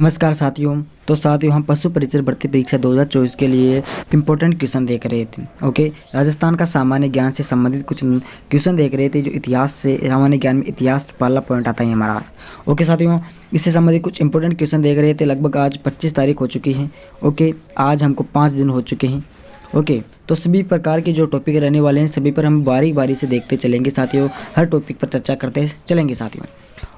नमस्कार साथियों। तो साथियों, हम पशु परिचर भर्ती परीक्षा 2024 के लिए इंपॉर्टेंट क्वेश्चन देख रहे थे। ओके, राजस्थान का सामान्य ज्ञान से संबंधित कुछ क्वेश्चन देख रहे थे। जो इतिहास से, सामान्य ज्ञान में इतिहास पहला पॉइंट आता है हमारा। ओके साथियों, इससे संबंधित कुछ इंपॉर्टेंट क्वेश्चन देख रहे थे। लगभग आज 25 तारीख हो चुकी है। ओके, आज हमको 5 दिन हो चुके हैं। ओके, तो सभी प्रकार के जो टॉपिक रहने वाले हैं सभी पर हम बारी बारी से देखते चलेंगे साथियों। हर टॉपिक पर चर्चा करते चलेंगे साथियों।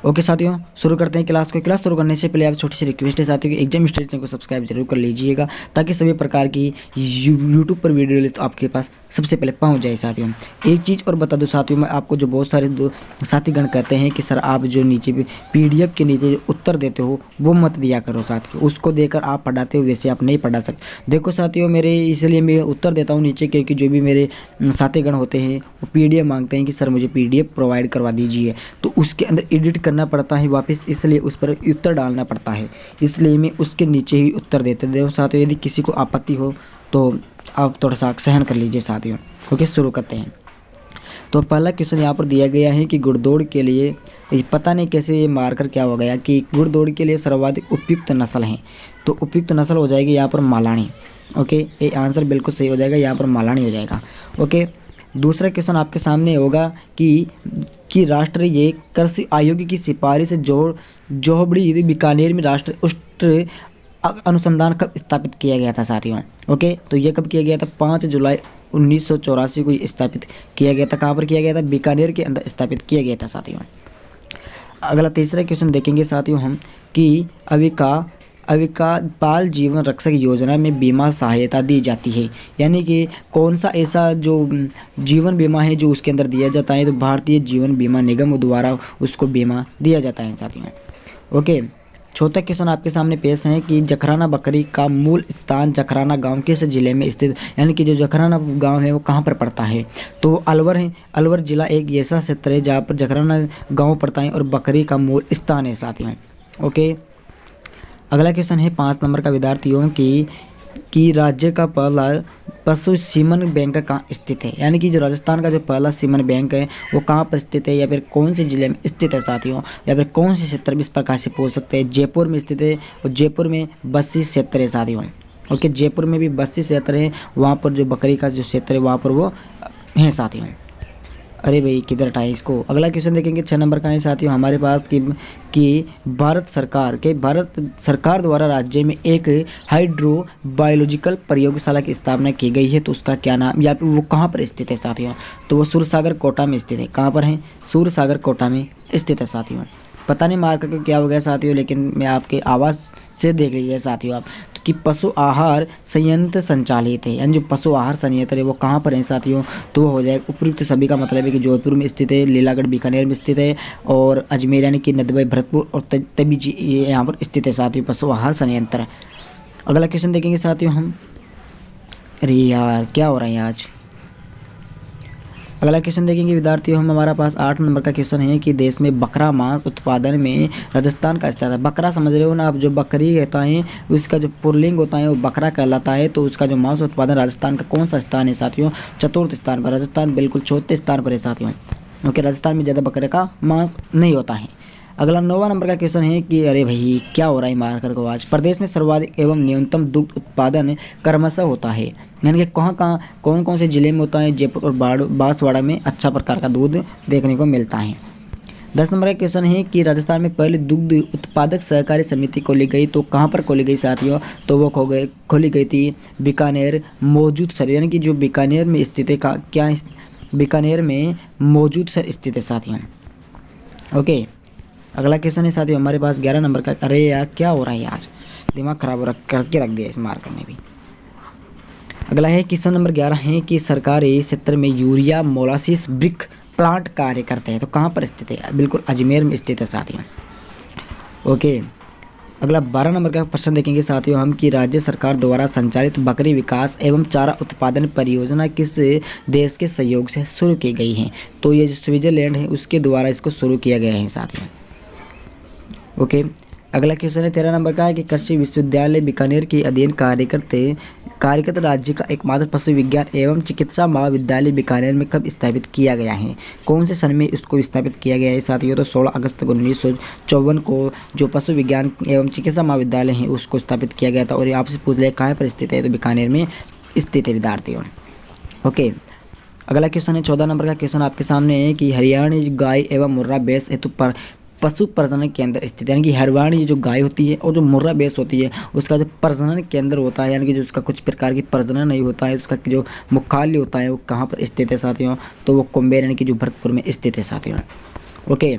ओके साथियों, शुरू करते हैं क्लास को। क्लास शुरू करने से पहले आप छोटी सी रिक्वेस्ट है साथियों कि एग्जाम स्टडी चैनल को सब्सक्राइब जरूर कर लीजिएगा, ताकि सभी प्रकार की यूट्यूब पर वीडियो ले तो आपके पास सबसे पहले पहुंच जाए साथियों। एक चीज़ और बता दूं साथियों, मैं आपको जो बहुत सारे साथीगण कहते हैं कि सर आप जो नीचे PDF के नीचे जो उत्तर देते हो वो मत दिया करो साथियों, उसको देकर आप पढ़ाते हो, वैसे आप नहीं पढ़ा सकते। देखो साथियों, मेरे इसलिए मैं उत्तर देता हूँ नीचे, क्योंकि जो भी मेरे साथीगण होते हैं वो PDF मांगते हैं कि सर मुझे PDF प्रोवाइड करवा दीजिए, तो उसके अंदर एडिट करना पड़ता है वापस, इसलिए उस पर उत्तर डालना पड़ता है। इसलिए मैं उसके नीचे ही उत्तर देते देव साथियों। यदि किसी को आपत्ति हो तो आप थोड़ा सा सहन कर लीजिए साथियों। ओके, शुरू करते हैं। तो पहला क्वेश्चन यहाँ पर दिया गया है कि घुड़दौड़ के लिए, पता नहीं कैसे ये मारकर क्या हो गया, कि घुड़दौड़ के लिए सर्वाधिक उपयुक्त नस्ल है। तो उपयुक्त नस्ल हो जाएगी यहाँ पर मालानी। ओके, ये आंसर बिल्कुल सही हो जाएगा, यहाँ पर मालानी हो जाएगा। ओके, दूसरा क्वेश्चन आपके सामने होगा कि राष्ट्रीय कृषि आयोग की सिफारिश से जोहबड़ी बीकानेर में राष्ट्रीय उष्ण अनुसंधान कब स्थापित किया गया था साथियों। ओके, तो ये कब किया गया था? 5 जुलाई 1984 को स्थापित किया गया था। कहाँ पर किया गया था? बीकानेर के अंदर स्थापित किया गया था साथियों। अगला तीसरा क्वेश्चन देखेंगे साथियों हम कि अविका बाल जीवन रक्षक योजना में बीमा सहायता दी जाती है, यानी कि कौन सा ऐसा जो जीवन बीमा है जो उसके अंदर दिया जाता है? तो भारतीय जीवन बीमा निगम द्वारा उसको बीमा दिया जाता है साथियों। ओके, चौथा क्वेश्चन आपके सामने पेश है कि जखराना बकरी का मूल स्थान जखराना गांव किस जिले में स्थित, यानी कि जो जखराना गांव है वो कहां पर पड़ता है? तो अलवर है। अलवर जिला एक ऐसा क्षेत्र है जहां पर जखराना गांव पड़ता है और बकरी का मूल स्थान है साथियों। ओके, अगला क्वेश्चन है 5 नंबर का विद्यार्थियों कि राज्य का पहला पशु सीमन बैंक कहाँ स्थित है, यानी कि जो राजस्थान का जो पहला सीमन बैंक है वो कहाँ पर स्थित है, या फिर कौन से जिले में स्थित है साथियों, या फिर कौन से क्षेत्र में? इस प्रकार से पूछ सकते हैं। जयपुर में स्थित है, और जयपुर में 32 क्षेत्र है साथियों। ओके, जयपुर में भी 32 क्षेत्र है, वहाँ पर जो बकरी का जो क्षेत्र है वहाँ पर वो है साथियों। अरे भाई किधर हटाए इसको। अगला क्वेश्चन देखेंगे 6 नंबर का है साथियों हमारे पास कि भारत सरकार द्वारा राज्य में एक हाइड्रो बायोलॉजिकल प्रयोगशाला की स्थापना की गई है, तो उसका क्या नाम, या फिर वो कहाँ पर स्थित है साथियों? तो वो सूरसागर कोटा में स्थित है। कहाँ पर है? सूरसागर कोटा में स्थित है साथियों। पता नहीं मार करके क्या हो गया साथियों, लेकिन मैं आपके आवाज़ से देख लीजिए साथियों आप, तो कि पशु आहार संयंत्र संचालित है, यानी जो पशु आहार संयंत्र है वो कहाँ पर है साथियों? तो वो हो जाएगा उपयुक्त सभी का मतलब है कि जोधपुर में स्थित है, लीलागढ़ बीकानेर में स्थित है, और अजमेर यानी कि नदबई भरतपुर और तभी ये यहाँ पर स्थित है साथियों, पशु आहार संयंत्र। अगला क्वेश्चन देखेंगे साथियों हम। अरे यार क्या हो रहा है आज। अगला क्वेश्चन देखेंगे विद्यार्थियों हम, हमारा पास 8 नंबर का क्वेश्चन है कि देश में बकरा मांस उत्पादन में राजस्थान का स्थान है। बकरा समझ रहे हो ना आप, जो बकरी रहता है उसका जो पुल्लिंग होता है वो बकरा कहलाता है, तो उसका जो मांस उत्पादन राजस्थान का कौन सा स्थान है साथियों? चतुर्थ स्थान पर। राजस्थान बिल्कुल चौथे स्थान पर है साथियों। ओके, राजस्थान में ज़्यादा बकरे का मांस नहीं होता है। अगला 9वां नंबर का क्वेश्चन है कि अरे भाई क्या हो रहा है मार कर को आज। प्रदेश में सर्वाधिक एवं न्यूनतम दुग्ध उत्पादन क्रमशः होता है, यानी कि कौन कौन से जिले में होता है? जयपुर और बांसवाड़ा में अच्छा प्रकार का दूध देखने को मिलता है। 10 नंबर का क्वेश्चन है कि राजस्थान में पहली दुग्ध उत्पादक सहकारी समिति खोली गई, तो कहाँ पर खोली गई साथियों? तो वो खोली गई थी बीकानेर मौजूद सर, यानी कि जो बीकानेर में स्थित है। क्या बीकानेर में मौजूद सर स्थित है साथियों। ओके, अगला क्वेश्चन है साथियों हमारे पास 11 नंबर का। अरे यार क्या हो रहा है आज, दिमाग खराब करके रख दिया इस मार्कर ने भी। अगला है क्वेश्चन नंबर 11 है कि सरकारी क्षेत्र में यूरिया मोलासिस ब्रिक प्लांट कार्य करते हैं, तो कहाँ पर स्थित है? बिल्कुल अजमेर में स्थित है साथियों। ओके, अगला 12 नंबर का प्रश्न देखेंगे साथियों हम कि राज्य सरकार द्वारा संचालित बकरी विकास एवं चारा उत्पादन परियोजना किस देश के सहयोग से शुरू की गई है? तो ये जो स्विट्जरलैंड है उसके द्वारा इसको शुरू किया गया है साथियों। ओके, अगला क्वेश्चन है 13 नंबर का है कि कृषि विश्वविद्यालय बीकानेर के अधीन कार्यरत राज्य का एकमात्र पशु विज्ञान एवं चिकित्सा महाविद्यालय बीकानेर में कब स्थापित किया गया है? कौन से सन में इसको स्थापित किया गया है साथियों? तो 16 अगस्त 1954 को जो पशु विज्ञान एवं चिकित्सा महाविद्यालय है उसको स्थापित किया गया था। और ये आपसे पूछ लिया कहाँ पर स्थित है, तो बीकानेर में स्थित है विद्यार्थियों। ओके, अगला क्वेश्चन है 14 नंबर का क्वेश्चन आपके सामने है कि हरियाणा गाय एवं मुर्रा भैंस हेतु पर पशु प्रजनन केंद्र स्थित है। यानी कि हरियाणा जो गाय होती है और जो मुर्रा भैंस होती है उसका जो प्रजनन केंद्र होता है, यानी कि जो उसका कुछ प्रकार की प्रजनन नहीं होता है, उसका जो मुख्यालय होता है वो कहाँ पर स्थित है साथियों? तो वो कुंभेर यानी कि जो भरतपुर में स्थित है साथियों। ओके,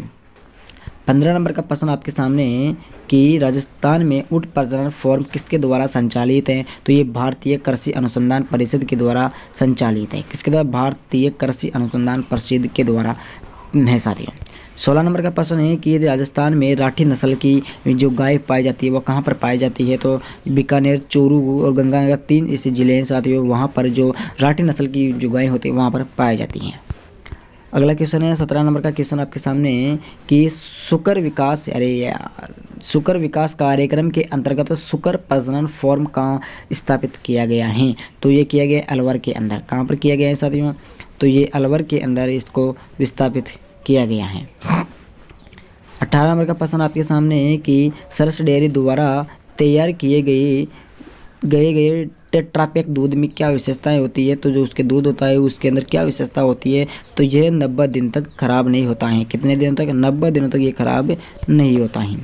15 नंबर का प्रश्न आपके सामने है कि राजस्थान में ऊँट प्रजनन फार्म किसके द्वारा संचालित है? तो ये भारतीय कृषि अनुसंधान परिषद के द्वारा संचालित है। किसके द्वारा? भारतीय कृषि अनुसंधान परिषद के द्वारा है साथियों। 16 नंबर का प्रश्न है कि राजस्थान में राठी नस्ल की जो गाय पाई जाती है वो कहाँ पर पाई जाती है? तो बीकानेर, चूरू और गंगानगर 3 ऐसे जिले हैं साथियों, वहाँ पर जो राठी नस्ल की जो गाय होती है वहाँ पर पाई जाती हैं। अगला क्वेश्चन है 17 नंबर का क्वेश्चन आपके सामने है कि सुकर विकास कार्यक्रम के अंतर्गत सुकर प्रजनन फार्म कहाँ स्थापित किया गया है? तो ये किया गया अलवर के अंदर। कहाँ पर किया गया है साथियों? तो ये अलवर के अंदर इसको विस्थापित किया गया है। 18 नंबर का प्रश्न आपके सामने है कि सरस डेयरी द्वारा तैयार किए गए टेट्रापैक दूध में क्या विशेषताएं होती है? तो जो उसके दूध होता है उसके अंदर क्या विशेषता होती है? तो यह 90 दिन तक खराब नहीं होता है। कितने दिनों तक? 90 दिनों तक ये खराब नहीं होता है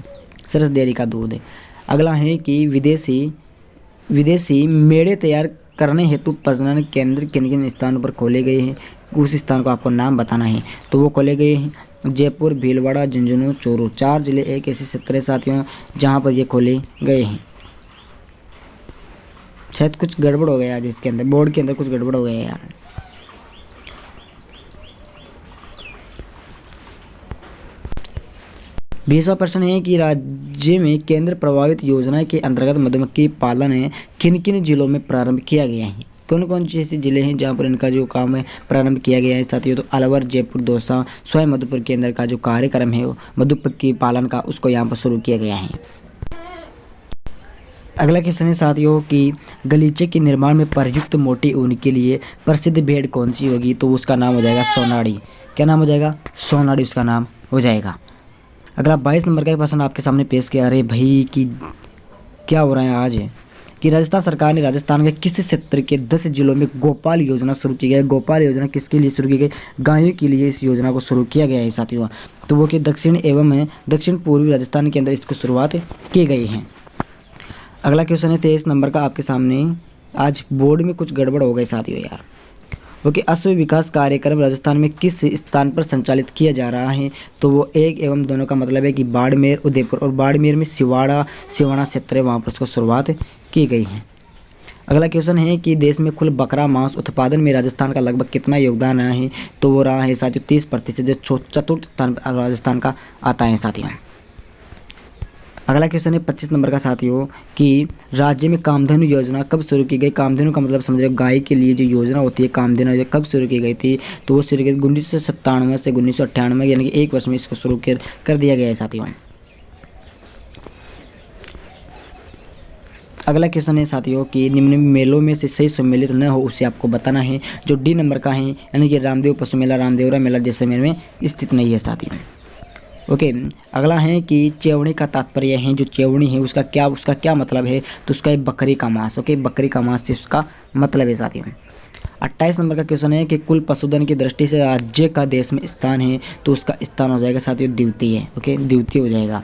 सरस डेयरी का दूध। अगला है कि विदेशी मेढ़े तैयार करने हेतु प्रजनन केंद्र किन किन स्थानों पर खोले गए हैं? उस स्थान को आपको नाम बताना है। तो वो खोले गए हैं जयपुर, भीलवाड़ा, झुंझुनू, चूरू। 4 जिले एक ऐसे क्षेत्र है साथियों जहाँ पर ये खोले गए हैं। शायद कुछ गड़बड़ हो गया आज इसके अंदर, बोर्ड के अंदर कुछ गड़बड़ हो गया यार। बीसवां प्रश्न है कि राज्य में केंद्र प्रभावित योजना के अंतर्गत मधुमक्खी पालन है किन किन जिलों में प्रारंभ किया गया है? कौन कौन से ऐसे जिले हैं जहाँ पर इनका जो काम है प्रारंभ किया गया है साथियों? तो अलवर, जयपुर, दौसा, स्वयं मधुपुर के अंदर का जो कार्यक्रम है मधुमक्खी पालन का उसको यहाँ पर शुरू किया गया है। अगला क्वेश्चन है साथियों कि गलीचे के निर्माण में प्रयुक्त मोटी ऊन के लिए प्रसिद्ध भेड़ कौन सी होगी? तो उसका नाम हो जाएगा सोनाड़ी। क्या नाम हो जाएगा? सोनाड़ी उसका नाम हो जाएगा। अगला 22 नंबर का प्रश्न आपके सामने पेश किया। अरे भाई कि क्या हो रहा है आज कि राजस्थान सरकार ने राजस्थान के किस क्षेत्र के 10 जिलों में गोपाल योजना शुरू की गई? गोपाल योजना किसके लिए शुरू की गई? गायों के लिए इस योजना को शुरू किया गया है साथियों। तो वो कि दक्षिण पूर्वी राजस्थान के अंदर इसको शुरुआत की गई है। अगला क्वेश्चन है 23 नंबर का आपके सामने। आज बोर्ड में कुछ गड़बड़ हो गई साथियों यार। वो कि अश्व विकास कार्यक्रम राजस्थान में किस स्थान पर संचालित किया जा रहा है? तो वो 1 एवं दोनों का मतलब है कि बाड़मेर, उदयपुर। और बाड़मेर में सिवाना क्षेत्र है, वहाँ पर उसको शुरुआत की गई है। अगला क्वेश्चन है कि देश में कुल बकरा मांस उत्पादन में राजस्थान का लगभग कितना योगदान रहा है? तो वो रहा है साथियों 30%, जो चतुर्थ स्थान पर राजस्थान का आता है साथियों। अगला क्वेश्चन है 25 नंबर का साथियों कि राज्य में कामधेनु योजना कब शुरू की गई? कामधेनु का मतलब समझो गाय के लिए जो योजना होती है कामधेनु कब शुरू की गई थी? तो वो शुरू की 1997 से 1998, यानी कि 1 वर्ष में इसको शुरू कर दिया गया है साथियों। अगला क्वेश्चन है साथियों कि निम्न मेलों में से सही सम्मिलित न हो उसे आपको बताना है। जो डी नंबर का है यानी कि रामदेव पशु मेला, रामदेवरा मेला जैसलमेर में स्थित नहीं है साथियों। ओके, अगला है कि चेवड़ी का तात्पर्य है, जो चेवड़ी है उसका क्या मतलब है? तो उसका है बकरी का मांस। ओके, बकरी का मांस से उसका मतलब है साथियों। 28 नंबर का क्वेश्चन है कि कुल पशुधन की दृष्टि से राज्य का देश में स्थान है, तो उसका स्थान हो जाएगा साथियों द्वितीय। ओके, द्वितीय हो जाएगा।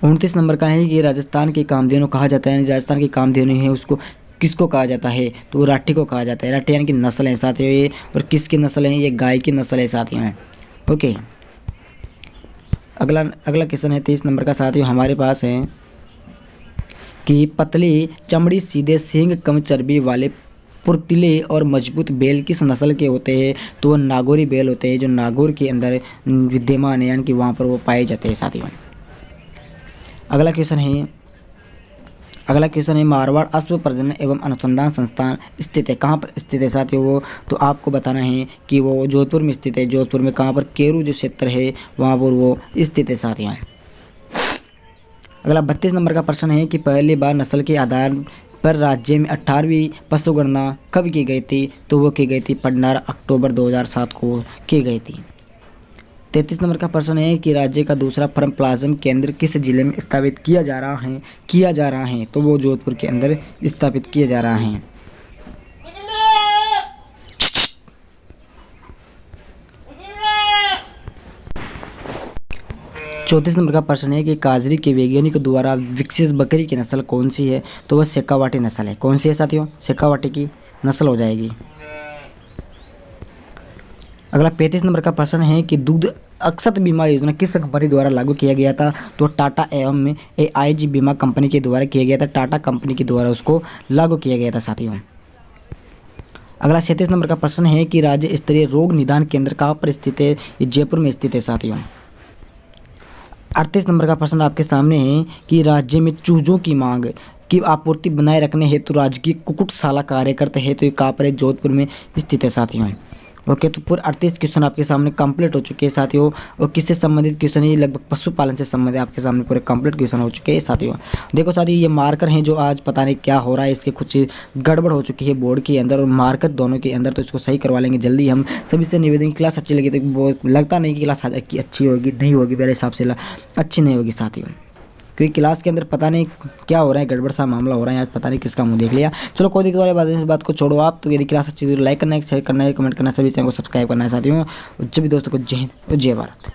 29 नंबर का है कि राजस्थान की कामधेनु कहा जाता है। राजस्थान की कामधेनु है उसको किसको कहा जाता है? तो राठी को कहा जाता है। राठी यानी कि नस्ल है साथियों ये, और किसकी नस्ल है? ये गाय की नस्ल है साथियों। ओके, अगला क्वेश्चन है 30 नंबर का साथियों हमारे पास है कि पतली चमड़ी, सीधे सींग, कम चर्बी वाले फुर्तीले और मजबूत बैल किस नस्ल के होते हैं? तो वो नागौरी बैल होते हैं, जो नागौर के अंदर विद्यमान है, यानी कि वहाँ पर वो पाए जाते हैं साथियों। अगला क्वेश्चन है मारवाड़ अश्व प्रजनन एवं अनुसंधान संस्थान स्थित है। कहाँ पर स्थित है साथियों वो? तो आपको बताना है कि वो जोधपुर में स्थित है। जोधपुर में कहाँ पर? केरू जो क्षेत्र है वहाँ पर वो स्थित है साथियों। अगला 32 नंबर का प्रश्न है कि पहली बार नस्ल के आधार पर राज्य में 18वीं पशु गणना कब की गई थी? तो वो की गई थी 15 अक्टूबर 2007 को की गई थी। 33 नंबर का प्रश्न है कि राज्य का दूसरा फर्म प्लाज्म केंद्र किस जिले में स्थापित किया जा रहा है? तो वो जोधपुर के अंदर स्थापित किया जा रहा है। 34 नंबर का प्रश्न है कि काजरी के वैज्ञानिकों द्वारा विकसित बकरी की नस्ल कौन सी है? तो वह शेखावाटी नस्ल है। कौन सी है साथियों? शेखावाटी की नस्ल हो जाएगी। अगला 35 नंबर का प्रश्न है कि दुग्ध अक्षत बीमा योजना किस कंपनी द्वारा लागू किया गया था? तो टाटा एवं AIG बीमा कंपनी के द्वारा किया गया था। टाटा कंपनी के द्वारा उसको लागू किया गया था साथियों। अगला 37 नंबर का प्रश्न है कि राज्य स्तरीय रोग निदान केंद्र कहाँ पर स्थित है? ये जयपुर में स्थित है साथियों। 38 नंबर का प्रश्न आपके सामने है कि राज्य में चूजों की मांग की आपूर्ति बनाए रखने हेतु राजकीय कुक्कुटशाला कार्य करते हैं। तो ये कहाँ पर है? जोधपुर में स्थित है साथियों। ओके, तो पूरे 38 क्वेश्चन आपके सामने कंप्लीट हो चुके हैं साथियों। और किससे संबंधित क्वेश्चन है? लगभग पशुपालन से संबंधित आपके सामने पूरे कंप्लीट क्वेश्चन हो चुके हैं साथियों। देखो साथियों, ये मार्कर हैं जो आज पता नहीं क्या हो रहा है, इसके कुछ गड़बड़ हो चुकी है बोर्ड के अंदर और मार्कर दोनों के अंदर, तो इसको सही करवा लेंगे जल्दी। हम सभी से निवेदन, क्लास अच्छी लगी तो वो लगता नहीं कि क्लास अच्छी होगी, नहीं होगी, मेरे हिसाब से अच्छी नहीं होगी साथियों, क्योंकि क्लास के अंदर पता नहीं क्या हो रहा है, गड़बड़ सा मामला हो रहा है आज, पता नहीं किसका मुंह देख लिया। चलो कोई दिक्कत वाली बात नहीं, इस बात को छोड़ो आप। तो यदि क्लास अच्छी तो लाइक करना है, शेयर करना है, कमेंट करना है, सभी चैनल को सब्सक्राइब करना है साथियों। जब भी दोस्तों को जय हिंद और जय भारत।